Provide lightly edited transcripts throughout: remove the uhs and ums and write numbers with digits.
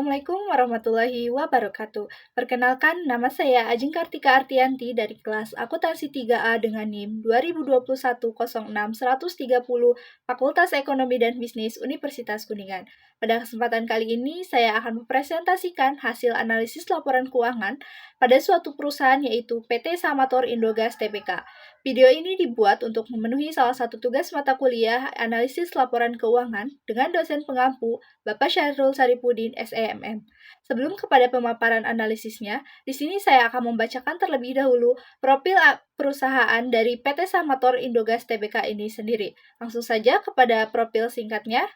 Assalamualaikum warahmatullahi wabarakatuh. Perkenalkan, nama saya Ajeng Kartika Artianti dari kelas Akuntansi 3A dengan NIM 2021-06-130 Fakultas Ekonomi dan Bisnis Universitas Kuningan. Pada kesempatan kali ini, saya akan mempresentasikan hasil analisis laporan keuangan pada suatu perusahaan yaitu PT Samator Indogas Tbk. Video ini dibuat untuk memenuhi salah satu tugas mata kuliah analisis laporan keuangan dengan dosen pengampu Bapak Syahrul Saripudin, SEMM. Sebelum kepada pemaparan analisisnya, di sini saya akan membacakan terlebih dahulu profil perusahaan dari PT Samator Indogas Tbk ini sendiri. Langsung saja kepada profil singkatnya.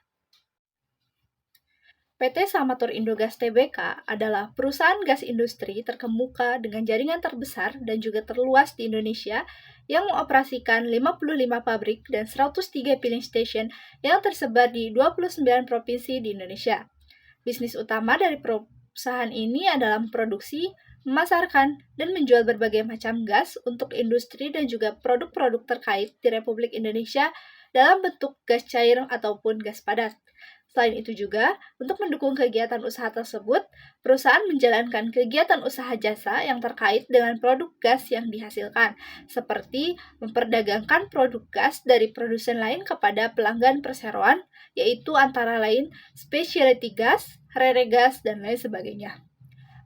PT Samator Indogas Tbk adalah perusahaan gas industri terkemuka dengan jaringan terbesar dan juga terluas di Indonesia yang mengoperasikan 55 pabrik dan 103 filling station yang tersebar di 29 provinsi di Indonesia. Bisnis utama dari perusahaan ini adalah memproduksi, memasarkan, dan menjual berbagai macam gas untuk industri dan juga produk-produk terkait di Republik Indonesia dalam bentuk gas cair ataupun gas padat. Selain itu juga, untuk mendukung kegiatan usaha tersebut, perusahaan menjalankan kegiatan usaha jasa yang terkait dengan produk gas yang dihasilkan, seperti memperdagangkan produk gas dari produsen lain kepada pelanggan perseroan, yaitu antara lain specialty gas, rere gas, dan lain sebagainya.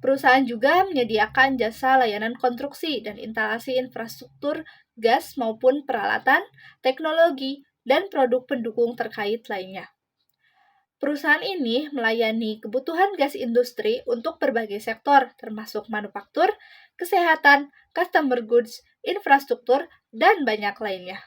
Perusahaan juga menyediakan jasa layanan konstruksi dan instalasi infrastruktur gas maupun peralatan, teknologi, dan produk pendukung terkait lainnya. Perusahaan ini melayani kebutuhan gas industri untuk berbagai sektor, termasuk manufaktur, kesehatan, customer goods, infrastruktur, dan banyak lainnya.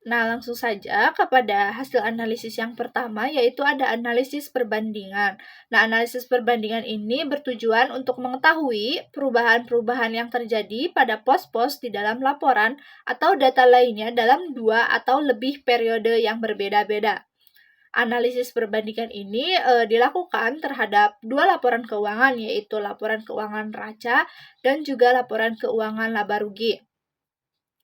Nah, langsung saja kepada hasil analisis yang pertama, yaitu ada analisis perbandingan. Nah, analisis perbandingan ini bertujuan untuk mengetahui perubahan-perubahan yang terjadi pada pos-pos di dalam laporan atau data lainnya dalam 2 atau lebih periode yang berbeda-beda. Analisis perbandingan ini dilakukan terhadap 2 laporan keuangan, yaitu laporan keuangan neraca dan juga laporan keuangan laba rugi.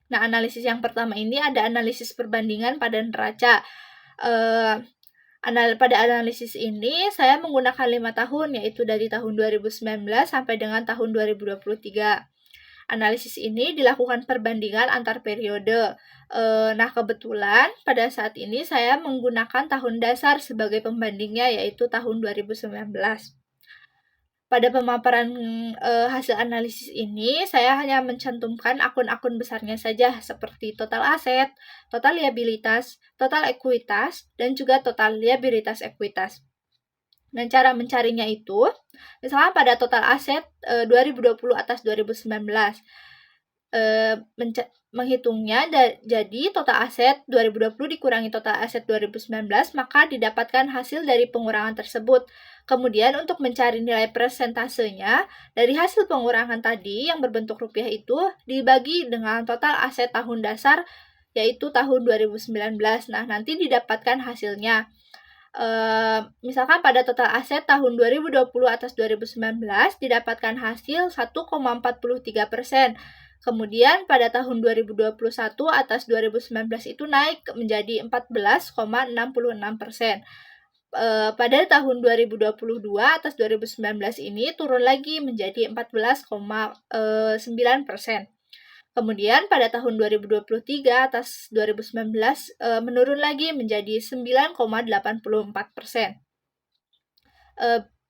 Nah, analisis yang pertama ini ada analisis perbandingan pada neraca. Pada analisis ini, saya menggunakan 5 tahun, yaitu dari tahun 2019 sampai dengan tahun 2023. Analisis ini dilakukan perbandingan antar periode. Nah, kebetulan pada saat ini saya menggunakan tahun dasar sebagai pembandingnya, yaitu tahun 2019. Pada pemaparan hasil analisis ini, saya hanya mencantumkan akun-akun besarnya saja, seperti total aset, total liabilitas, total ekuitas, dan juga total liabilitas ekuitas. Dan cara mencarinya itu, misalnya pada total aset 2020 atas 2019, menghitungnya jadi total aset 2020 dikurangi total aset 2019, maka didapatkan hasil dari pengurangan tersebut. Kemudian untuk mencari nilai persentasenya dari hasil pengurangan tadi yang berbentuk rupiah itu dibagi dengan total aset tahun dasar, yaitu tahun 2019. Nah, nanti didapatkan hasilnya. Misalkan pada total aset tahun 2020 atas 2019 didapatkan hasil 1,43%. Kemudian pada tahun 2021 atas 2019 itu naik menjadi 14,66%. Pada tahun 2022 atas 2019 ini turun lagi menjadi 14,9%. Kemudian pada tahun 2023 atas 2019 menurun lagi menjadi 9,84%.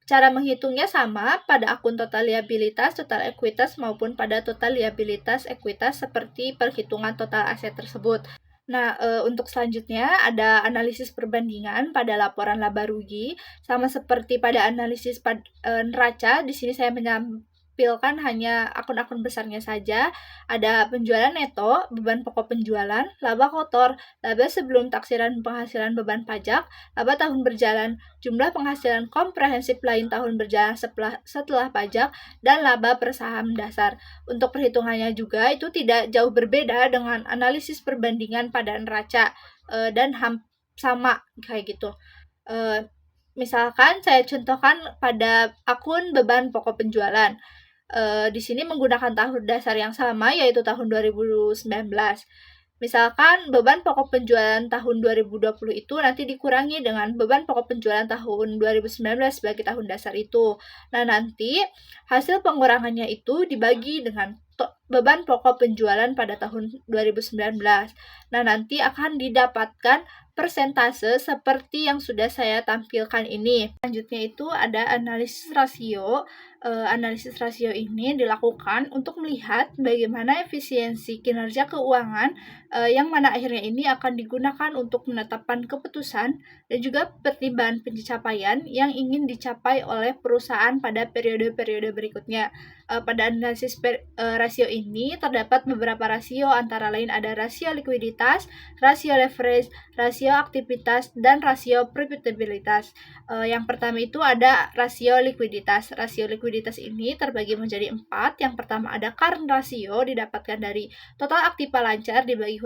Cara menghitungnya sama pada akun total liabilitas, total ekuitas maupun pada total liabilitas ekuitas seperti perhitungan total aset tersebut. Nah, untuk selanjutnya ada analisis perbandingan pada laporan laba rugi, sama seperti pada analisis neraca. Di sini saya menampilkan hanya akun-akun besarnya saja. Ada penjualan neto, beban pokok penjualan, laba kotor, laba sebelum taksiran penghasilan beban pajak, laba tahun berjalan, jumlah penghasilan komprehensif lain tahun berjalan setelah pajak, dan laba per saham dasar. Untuk perhitungannya juga itu tidak jauh berbeda dengan analisis perbandingan pada neraca dan sama kayak gitu. Misalkan saya contohkan pada akun beban pokok penjualan. Di sini menggunakan tahun dasar yang sama, yaitu tahun 2019. Misalkan beban pokok penjualan tahun 2020 itu nanti dikurangi dengan beban pokok penjualan tahun 2019 sebagai tahun dasar itu. Nah, nanti hasil pengurangannya itu dibagi dengan beban pokok penjualan pada tahun 2019. Nah, nanti akan didapatkan persentase seperti yang sudah saya tampilkan ini. Selanjutnya itu ada analisis rasio. Analisis rasio ini dilakukan untuk melihat bagaimana efisiensi kinerja keuangan yang mana akhirnya ini akan digunakan untuk menetapkan keputusan dan juga pertimbangan pencapaian yang ingin dicapai oleh perusahaan pada periode-periode berikutnya. Pada analisis rasio ini terdapat beberapa rasio, antara lain ada rasio likuiditas, rasio leverage, rasio aktivitas, dan rasio profitabilitas. Yang pertama itu ada rasio likuiditas. Rasio likuiditas ini terbagi menjadi 4. Yang pertama ada current ratio, didapatkan dari total aktiva lancar dibagi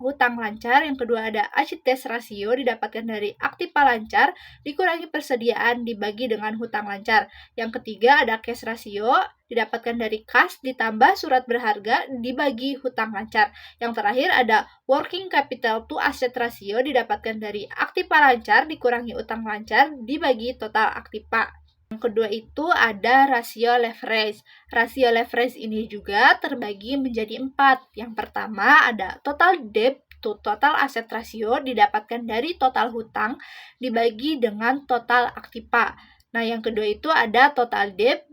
hutang lancar. Yang kedua ada acid test ratio, didapatkan dari aktiva lancar dikurangi persediaan dibagi dengan hutang lancar. Yang ketiga ada cash ratio, didapatkan dari kas ditambah surat berharga dibagi hutang lancar. Yang terakhir ada working capital to asset ratio, didapatkan dari aktiva lancar dikurangi utang lancar dibagi total aktiva. Yang kedua itu ada rasio leverage. Rasio leverage ini juga terbagi menjadi 4. Yang pertama ada total debt to total asset ratio, didapatkan dari total hutang dibagi dengan total aktiva. Nah, yang kedua itu ada total debt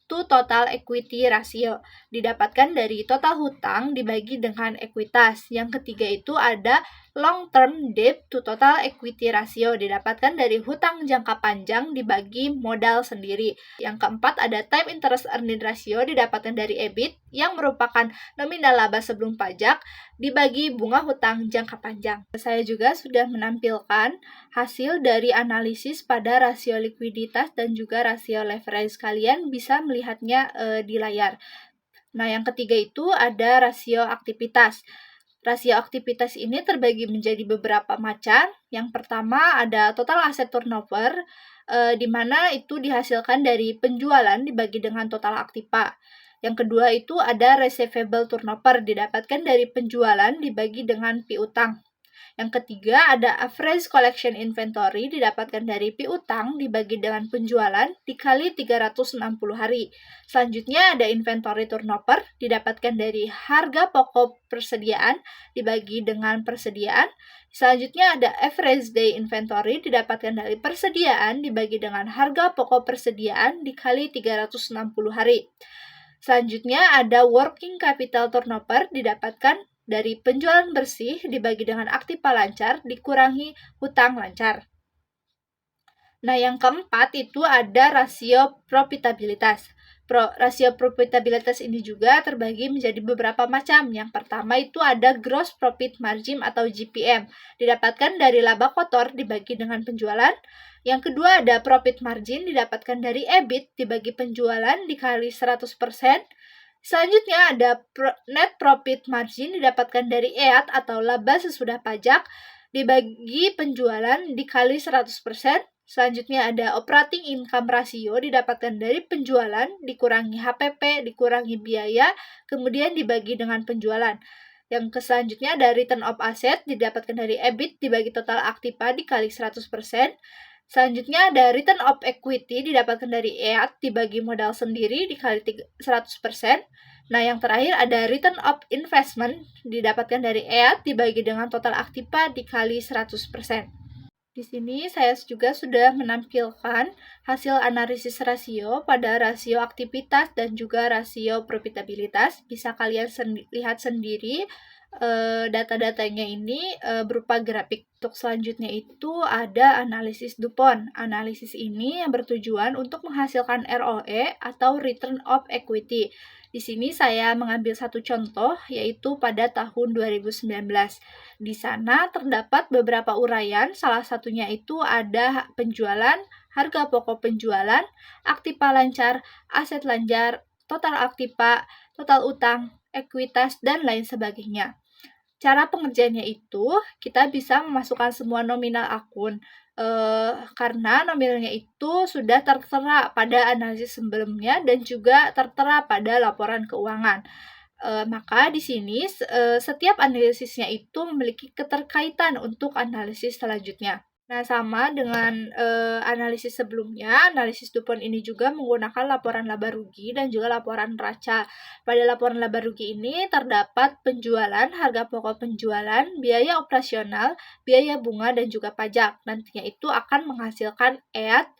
to total equity ratio, didapatkan dari total hutang dibagi dengan ekuitas. Yang ketiga itu ada long term debt to total equity ratio, didapatkan dari hutang jangka panjang dibagi modal sendiri. Yang keempat ada time interest earning ratio, didapatkan dari EBIT yang merupakan nominal laba sebelum pajak dibagi bunga hutang jangka panjang. Saya juga sudah menampilkan hasil dari analisis pada rasio likuiditas dan juga rasio leverage. Kalian bisa melihatnya di layar. Nah, yang ketiga itu ada rasio aktivitas. Rasio aktivitas ini terbagi menjadi beberapa macam. Yang pertama ada total asset turnover, di mana itu dihasilkan dari penjualan dibagi dengan total aktiva. Yang kedua itu ada receivable turnover, didapatkan dari penjualan dibagi dengan piutang. Yang ketiga ada average collection inventory, didapatkan dari piutang dibagi dengan penjualan dikali 360 hari. Selanjutnya ada inventory turnover, didapatkan dari harga pokok persediaan dibagi dengan persediaan. Selanjutnya ada average day inventory, didapatkan dari persediaan dibagi dengan harga pokok persediaan dikali 360 hari. Selanjutnya ada working capital turnover, didapatkan dari penjualan bersih dibagi dengan aktiva lancar dikurangi hutang lancar. Nah, yang keempat itu ada rasio profitabilitas. Rasio profitabilitas ini juga terbagi menjadi beberapa macam. Yang pertama itu ada gross profit margin atau GPM, didapatkan dari laba kotor dibagi dengan penjualan. Yang kedua ada profit margin, didapatkan dari EBIT dibagi penjualan dikali 100%. Selanjutnya ada net profit margin, didapatkan dari EAT atau laba sesudah pajak dibagi penjualan dikali 100%. Selanjutnya ada operating income ratio, didapatkan dari penjualan dikurangi HPP dikurangi biaya kemudian dibagi dengan penjualan. Yang selanjutnya ada return of asset, didapatkan dari EBIT dibagi total aktiva dikali 100%. Selanjutnya ada return of equity, didapatkan dari EAT dibagi modal sendiri dikali 100%. Nah, yang terakhir ada return of investment, didapatkan dari EAT dibagi dengan total aktiva dikali 100%. Di sini saya juga sudah menampilkan hasil analisis rasio pada rasio aktivitas dan juga rasio profitabilitas. Bisa kalian lihat sendiri data-datanya ini berupa grafik. Untuk selanjutnya itu ada analisis DuPont. Analisis ini yang bertujuan untuk menghasilkan ROE atau Return of Equity. Di sini saya mengambil satu contoh, yaitu pada tahun 2019. Di sana terdapat beberapa uraian, salah satunya itu ada penjualan, harga pokok penjualan, aktiva lancar, aset lancar, total aktiva, total utang, ekuitas, dan lain sebagainya. Cara pengerjaannya itu, kita bisa memasukkan semua nominal akun, karena nominalnya itu sudah tertera pada analisis sebelumnya dan juga tertera pada laporan keuangan. Maka di sini setiap analisisnya itu memiliki keterkaitan untuk analisis selanjutnya. Nah, sama dengan analisis sebelumnya, analisis DuPont ini juga menggunakan laporan laba rugi dan juga laporan neraca. Pada laporan laba rugi ini terdapat penjualan, harga pokok penjualan, biaya operasional, biaya bunga, dan juga pajak. Nantinya itu akan menghasilkan EAT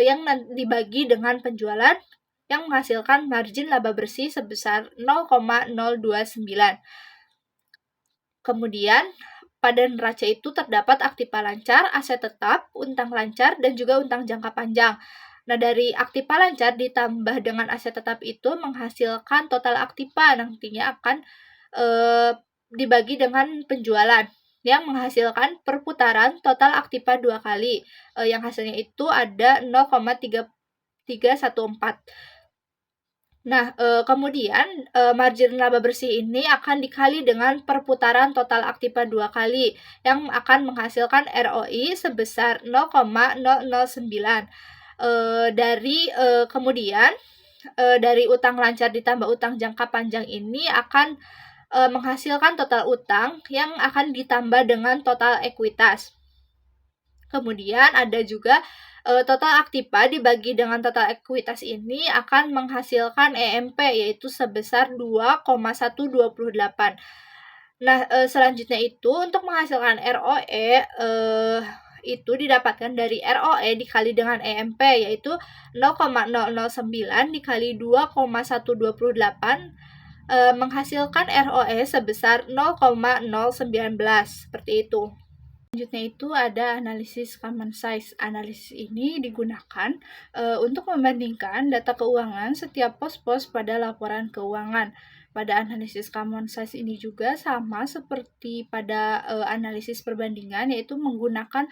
yang dibagi dengan penjualan yang menghasilkan margin laba bersih sebesar 0,029. Kemudian, pada neraca itu terdapat aktiva lancar, aset tetap, utang lancar, dan juga utang jangka panjang. Nah, dari aktiva lancar ditambah dengan aset tetap itu menghasilkan total aktiva, nantinya akan dibagi dengan penjualan yang menghasilkan perputaran total aktiva 2 kali, yang hasilnya itu ada 0,3314. Nah, kemudian margin laba bersih ini akan dikali dengan perputaran total aktiva 2 kali yang akan menghasilkan ROI sebesar 0,009. Kemudian dari utang lancar ditambah utang jangka panjang ini akan menghasilkan total utang yang akan ditambah dengan total ekuitas. Kemudian ada juga total aktiva dibagi dengan total ekuitas ini akan menghasilkan EMP yaitu sebesar 2,128. Nah, selanjutnya itu untuk menghasilkan ROE itu didapatkan dari ROE dikali dengan EMP yaitu 0,009 dikali 2,128 menghasilkan ROE sebesar 0,019 seperti itu. Selanjutnya itu ada analisis common size. Analisis ini digunakan untuk membandingkan data keuangan setiap pos-pos pada laporan keuangan. Pada analisis common size ini juga sama seperti pada analisis perbandingan, yaitu menggunakan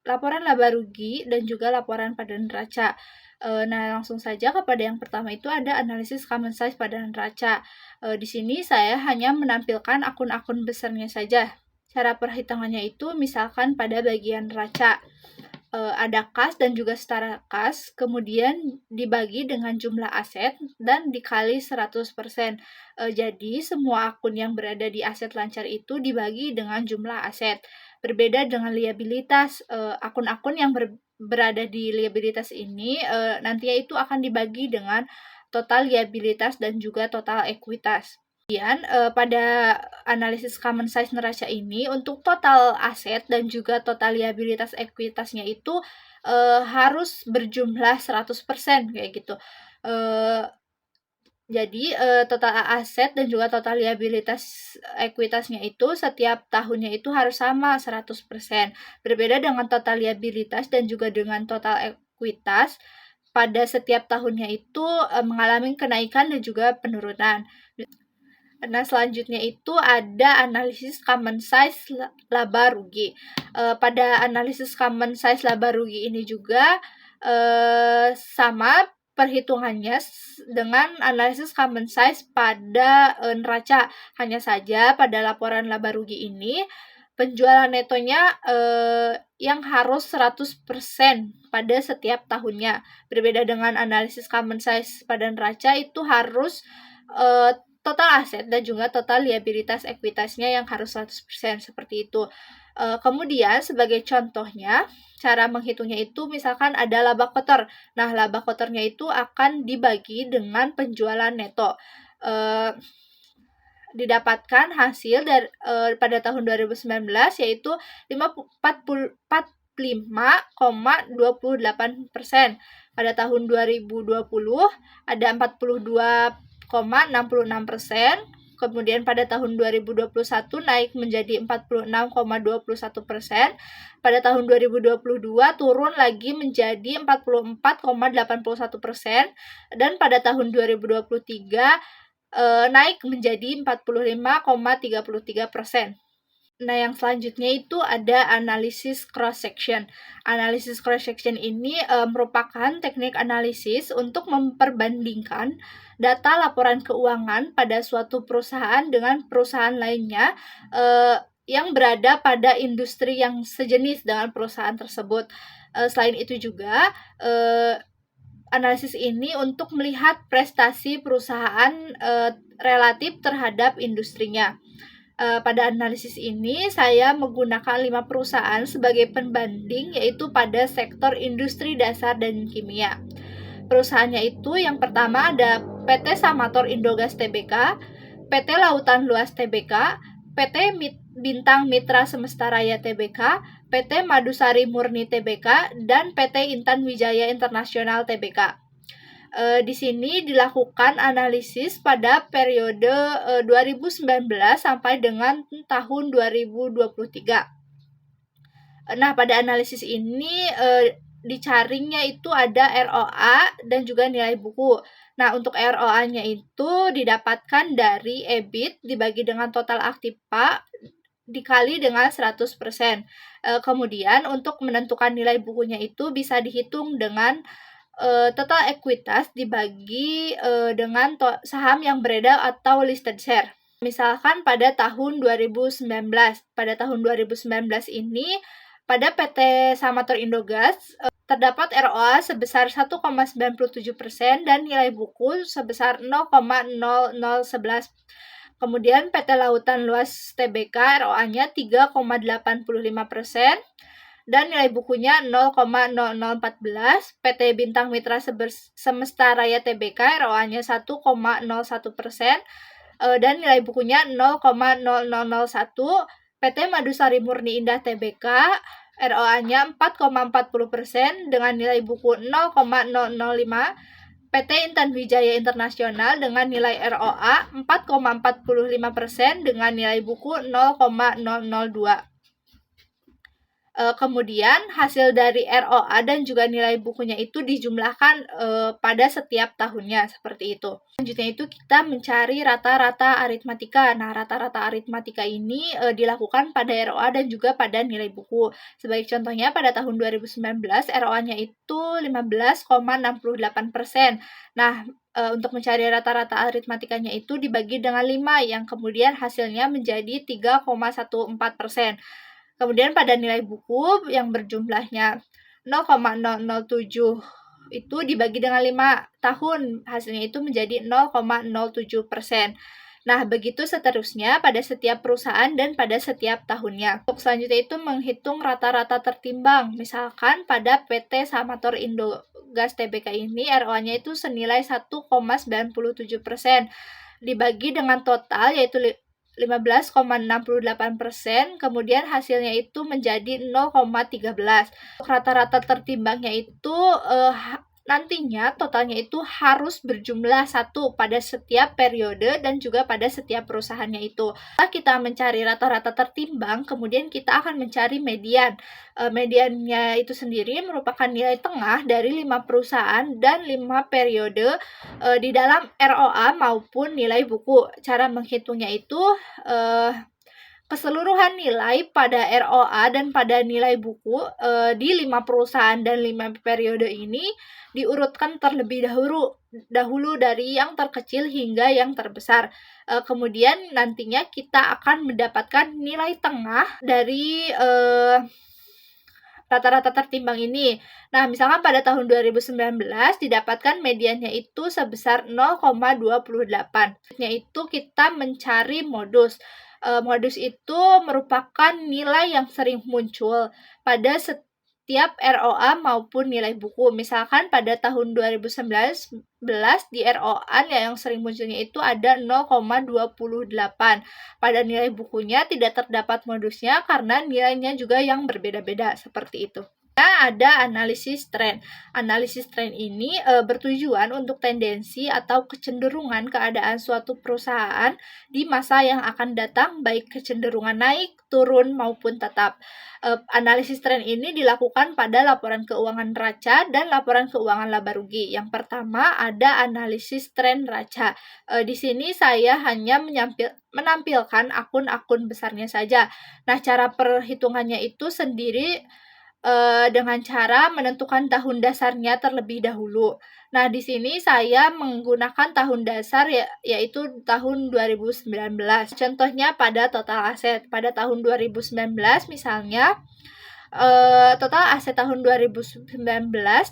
laporan laba rugi dan juga laporan pada neraca. Nah, langsung saja kepada yang pertama itu ada analisis common size pada neraca. Di sini saya hanya menampilkan akun-akun besarnya saja. Cara perhitungannya itu misalkan pada bagian neraca ada kas dan juga setara kas, kemudian dibagi dengan jumlah aset dan dikali 100%. Jadi semua akun yang berada di aset lancar itu dibagi dengan jumlah aset. Berbeda dengan liabilitas, akun-akun yang berada di liabilitas ini nantinya itu akan dibagi dengan total liabilitas dan juga total ekuitas. Kemudian pada analisis common size neraca ini untuk total aset dan juga total liabilitas ekuitasnya itu harus berjumlah 100% kayak gitu. Jadi total aset dan juga total liabilitas ekuitasnya itu setiap tahunnya itu harus sama 100%. Berbeda dengan total liabilitas dan juga dengan total ekuitas, pada setiap tahunnya itu mengalami kenaikan dan juga penurunan. Nah, selanjutnya itu ada analisis common size laba rugi. Pada analisis common size laba rugi ini juga sama perhitungannya dengan analisis common size pada neraca. Hanya saja pada laporan laba rugi ini penjualan netonya yang harus 100% pada setiap tahunnya. Berbeda dengan analisis common size pada neraca itu harus total aset dan juga total liabilitas ekuitasnya yang harus 100% seperti itu. Kemudian sebagai contohnya, cara menghitungnya itu misalkan ada laba kotor. Nah, laba kotornya itu akan dibagi dengan penjualan neto. Didapatkan hasil dari pada tahun 2019 yaitu 45,28%. Pada tahun 2020 ada 42,66%. Kemudian pada tahun 2021 naik menjadi 46,21%. Pada tahun 2022 turun lagi menjadi 44,81%. Dan pada tahun 2023 naik menjadi 45,33%. Nah, yang selanjutnya itu ada analisis cross-section. Analisis cross-section ini merupakan teknik analisis untuk memperbandingkan data laporan keuangan pada suatu perusahaan dengan perusahaan lainnya yang berada pada industri yang sejenis dengan perusahaan tersebut. Selain itu juga Analisis ini untuk melihat prestasi perusahaan relatif terhadap industrinya. Pada analisis ini, saya menggunakan 5 perusahaan sebagai pembanding, yaitu pada sektor industri dasar dan kimia. Perusahaannya itu yang pertama ada PT Samator Indogas Tbk, PT Lautan Luas Tbk, PT Bintang Mitra Semesta Raya Tbk, PT Madusari Murni Tbk, dan PT Intan Wijaya Internasional Tbk. Di sini dilakukan analisis pada periode 2019 sampai dengan tahun 2023. Nah, pada analisis ini dicarinya itu ada ROA dan juga nilai buku. Nah, untuk ROA-nya itu didapatkan dari EBIT dibagi dengan total aktiva dikali dengan 100%. Kemudian untuk menentukan nilai bukunya itu bisa dihitung dengan total ekuitas dibagi dengan saham yang beredar atau listed share. Misalkan pada tahun 2019. Pada tahun 2019 ini pada PT Samator Indogas terdapat ROA sebesar 1,97% dan nilai buku sebesar 0,0011. Kemudian PT Lautan Luas Tbk ROA-nya 3,85% dan nilai bukunya 0,0014. PT Bintang Mitra Semesta Raya Tbk ROA-nya 1,01% dan nilai bukunya 0,0001. PT Madusari Murni Indah Tbk ROA-nya 4,40% dengan nilai buku 0,005. PT Intan Wijaya Internasional dengan nilai ROA 4,45% dengan nilai buku 0,002. Kemudian hasil dari ROA dan juga nilai bukunya itu dijumlahkan pada setiap tahunnya, seperti itu. Selanjutnya itu kita mencari rata-rata aritmatika. Nah, rata-rata aritmatika ini dilakukan pada ROA dan juga pada nilai buku. Sebagai contohnya pada tahun 2019 ROA-nya itu 15,68%. Nah, untuk mencari rata-rata aritmatikanya itu dibagi dengan 5 yang kemudian hasilnya menjadi 3,14%. Kemudian pada nilai buku yang berjumlahnya 0,007 itu dibagi dengan 5 tahun, hasilnya itu menjadi 0,07%. Nah, begitu seterusnya pada setiap perusahaan dan pada setiap tahunnya. Untuk selanjutnya itu menghitung rata-rata tertimbang. Misalkan pada PT Samator Indogas Tbk ini ROA-nya itu senilai 1,97%. Dibagi dengan total yaitu 15,68%, kemudian hasilnya itu menjadi 0,13. Rata-rata tertimbangnya itu nantinya totalnya itu harus berjumlah 1 pada setiap periode dan juga pada setiap perusahaannya itu. Setelah kita mencari rata-rata tertimbang, kemudian kita akan mencari median. Mediannya itu sendiri merupakan nilai tengah dari 5 perusahaan dan 5 periode di dalam ROA maupun nilai buku. Cara menghitungnya itu keseluruhan nilai pada ROA dan pada nilai buku di 5 perusahaan dan 5 periode ini diurutkan terlebih dahulu dari yang terkecil hingga yang terbesar. Kemudian nantinya kita akan mendapatkan nilai tengah dari rata-rata tertimbang ini. Nah, misalkan pada tahun 2019 didapatkan mediannya itu sebesar 0,28. Yaitu kita mencari modus. Modus itu merupakan nilai yang sering muncul pada setiap ROA maupun nilai buku. Misalkan pada tahun 2019 di ROA yang sering munculnya itu ada 0,28. Pada nilai bukunya tidak terdapat modusnya karena nilainya juga yang berbeda-beda, seperti itu. Ada analisis tren. Analisis tren ini bertujuan untuk tendensi atau kecenderungan keadaan suatu perusahaan di masa yang akan datang, baik kecenderungan naik, turun, maupun tetap. Analisis tren ini dilakukan pada laporan keuangan neraca dan laporan keuangan laba rugi. Yang pertama ada analisis tren neraca. Di sini saya hanya menampilkan akun-akun besarnya saja. Nah, cara perhitungannya itu sendiri dengan cara menentukan tahun dasarnya terlebih dahulu. Nah, di sini saya menggunakan tahun dasar yaitu tahun 2019. Contohnya pada total aset. Pada tahun 2019 misalnya Total aset tahun 2019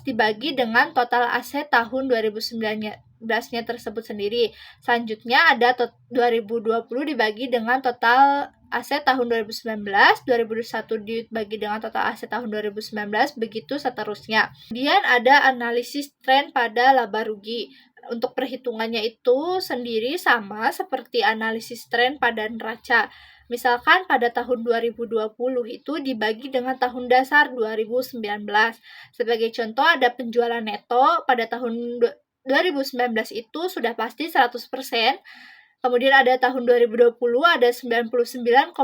dibagi dengan total aset tahun 2019-nya tersebut sendiri. Selanjutnya ada 2020 dibagi dengan total aset tahun 2019, 2021 dibagi dengan total aset tahun 2019, begitu seterusnya. Kemudian ada analisis tren pada laba rugi. Untuk perhitungannya itu sendiri sama seperti analisis tren pada neraca. Misalkan pada tahun 2020 itu dibagi dengan tahun dasar 2019. Sebagai contoh ada penjualan neto pada tahun 2019 itu sudah pasti 100%. Kemudian ada tahun 2020 ada 99,30%,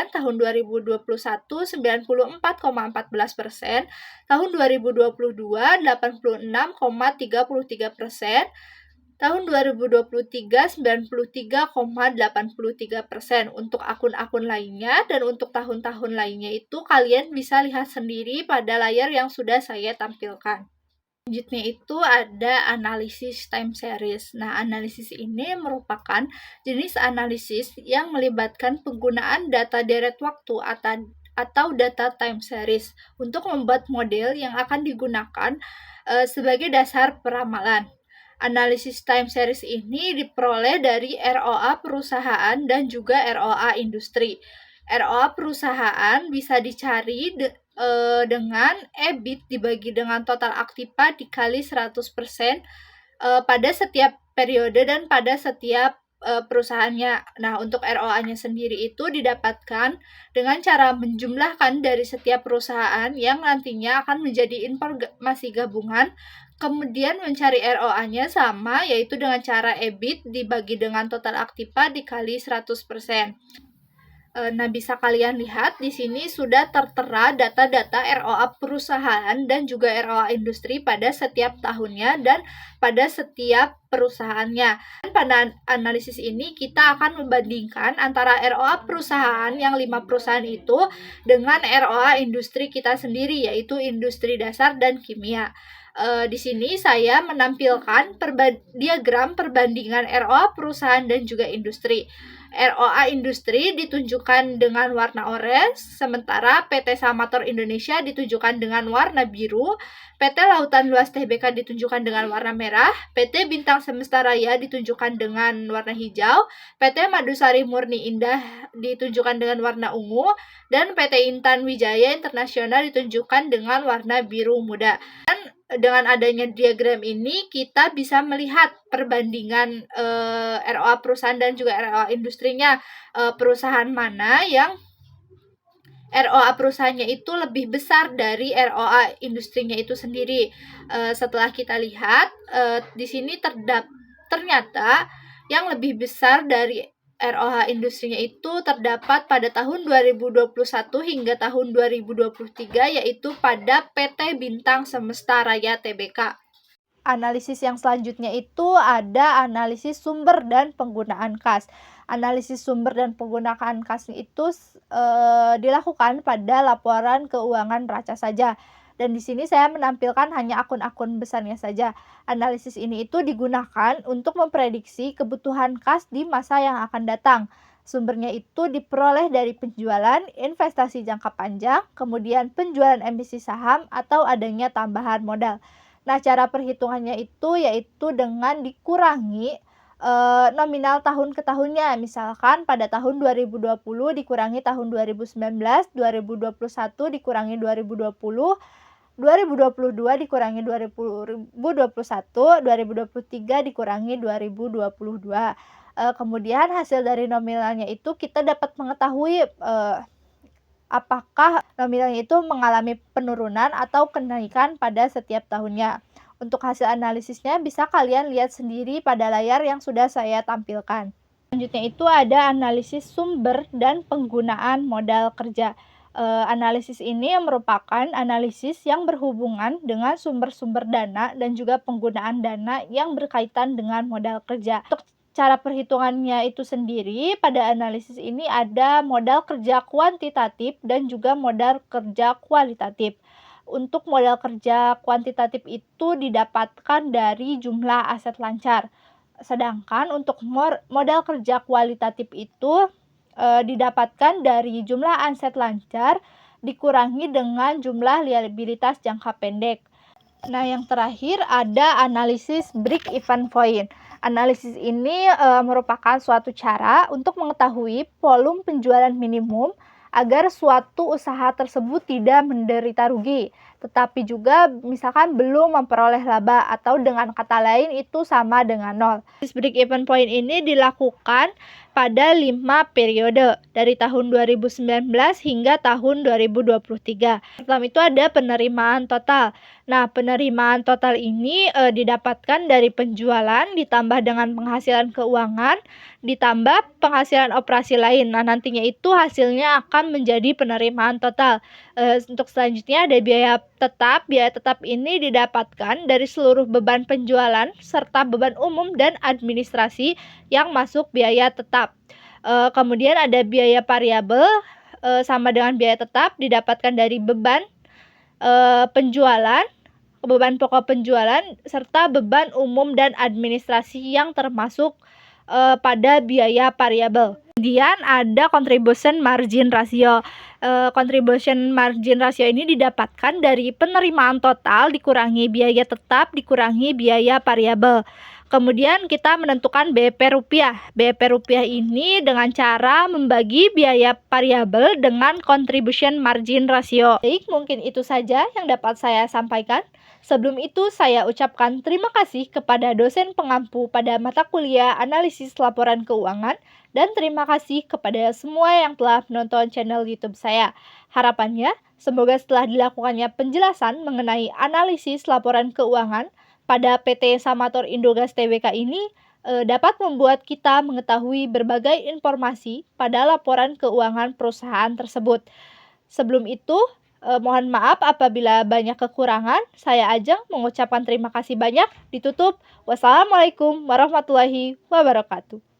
tahun 2021 94,14%, tahun 2022 86,33%, tahun 2023 93,83%. Untuk akun-akun lainnya dan untuk tahun-tahun lainnya itu kalian bisa lihat sendiri pada layar yang sudah saya tampilkan. Selanjutnya itu ada analisis time series. Nah, analisis ini merupakan jenis analisis yang melibatkan penggunaan data deret waktu atau data time series untuk membuat model yang akan digunakan sebagai dasar peramalan. Analisis time series ini diperoleh dari ROA perusahaan dan juga ROA industri. ROA perusahaan bisa dicari dengan EBIT dibagi dengan total aktiva dikali 100% pada setiap periode dan pada setiap perusahaannya. Nah, untuk ROA-nya sendiri itu didapatkan dengan cara menjumlahkan dari setiap perusahaan yang nantinya akan menjadi informasi gabungan, kemudian mencari ROA-nya sama, yaitu dengan cara EBIT dibagi dengan total aktiva dikali 100%. Nah, bisa kalian lihat di sini sudah tertera data-data ROA perusahaan dan juga ROA industri pada setiap tahunnya dan pada setiap perusahaannya. Dan pada analisis ini kita akan membandingkan antara ROA perusahaan yang 5 perusahaan itu dengan ROA industri kita sendiri, yaitu industri dasar dan kimia. Di sini saya menampilkan diagram perbandingan ROA perusahaan dan juga industri. ROA industri ditunjukkan dengan warna oranye, sementara PT Samator Indonesia ditunjukkan dengan warna biru, PT Lautan Luas Tbk ditunjukkan dengan warna merah, PT Bintang Semesta Raya ditunjukkan dengan warna hijau, PT Madusari Murni Indah ditunjukkan dengan warna ungu, dan PT Intan Wijaya Internasional ditunjukkan dengan warna biru muda. Dan dengan adanya diagram ini kita bisa melihat perbandingan ROA perusahaan dan juga ROA industrinya, perusahaan mana yang ROA perusahaannya itu lebih besar dari ROA industrinya itu sendiri. Setelah kita lihat di sini ternyata yang lebih besar dari ROA industrinya itu terdapat pada tahun 2021 hingga tahun 2023, yaitu pada PT Bintang Semesta Raya Tbk. Analisis yang selanjutnya itu ada analisis sumber dan penggunaan kas. Analisis sumber dan penggunaan kas itu dilakukan pada laporan keuangan neraca saja. Dan di sini saya menampilkan hanya akun-akun besarnya saja. Analisis ini itu digunakan untuk memprediksi kebutuhan kas di masa yang akan datang. Sumbernya itu diperoleh dari penjualan, investasi jangka panjang, kemudian penjualan emisi saham atau adanya tambahan modal. Nah, cara perhitungannya itu yaitu dengan dikurangi nominal tahun ke tahunnya. Misalkan pada tahun 2020 dikurangi tahun 2019, 2021 dikurangi 2020, 2022 dikurangi 2021, 2023 dikurangi 2022. Kemudian hasil dari nominalnya itu kita dapat mengetahui apakah nominalnya itu mengalami penurunan atau kenaikan pada setiap tahunnya. Untuk hasil analisisnya bisa kalian lihat sendiri pada layar yang sudah saya tampilkan. Selanjutnya itu ada analisis sumber dan penggunaan modal kerja. Analisis ini merupakan analisis yang berhubungan dengan sumber-sumber dana dan juga penggunaan dana yang berkaitan dengan modal kerja. Untuk cara perhitungannya itu sendiri, pada analisis ini ada modal kerja kuantitatif dan juga modal kerja kualitatif. Untuk modal kerja kuantitatif itu didapatkan dari jumlah aset lancar. Sedangkan untuk modal kerja kualitatif itu didapatkan dari jumlah aset lancar dikurangi dengan jumlah liabilitas jangka pendek. Nah, yang terakhir ada analisis break-even point. Analisis ini merupakan suatu cara untuk mengetahui volume penjualan minimum agar suatu usaha tersebut tidak menderita rugi, tetapi juga misalkan belum memperoleh laba atau dengan kata lain itu sama dengan nol. Break-even point ini dilakukan pada 5 periode dari tahun 2019 hingga tahun 2023. Pertama itu ada penerimaan total. Nah, penerimaan total ini didapatkan dari penjualan ditambah dengan penghasilan keuangan ditambah penghasilan operasi lain. Nah, nantinya itu hasilnya akan menjadi penerimaan total. Untuk selanjutnya ada biaya tetap. Biaya tetap ini didapatkan dari seluruh beban penjualan serta beban umum dan administrasi yang masuk biaya tetap. Kemudian ada biaya variabel sama dengan biaya tetap didapatkan dari beban penjualan, beban pokok penjualan, serta beban umum dan administrasi yang termasuk pada biaya variabel. Kemudian ada contribution margin ratio. Contribution margin ratio ini didapatkan dari penerimaan total dikurangi biaya tetap dikurangi biaya variabel. Kemudian kita menentukan BEP rupiah. BEP rupiah ini dengan cara membagi biaya variabel dengan contribution margin ratio. Baik, mungkin itu saja yang dapat saya sampaikan. Sebelum itu saya ucapkan terima kasih kepada dosen pengampu pada mata kuliah analisis laporan keuangan dan terima kasih kepada semua yang telah menonton channel YouTube saya. Harapannya, semoga setelah dilakukannya penjelasan mengenai analisis laporan keuangan pada PT Samator Indogas Tbk ini dapat membuat kita mengetahui berbagai informasi pada laporan keuangan perusahaan tersebut. Sebelum itu, mohon maaf apabila banyak kekurangan. Saya Ajeng mengucapkan terima kasih banyak. Ditutup. Wassalamualaikum warahmatullahi wabarakatuh.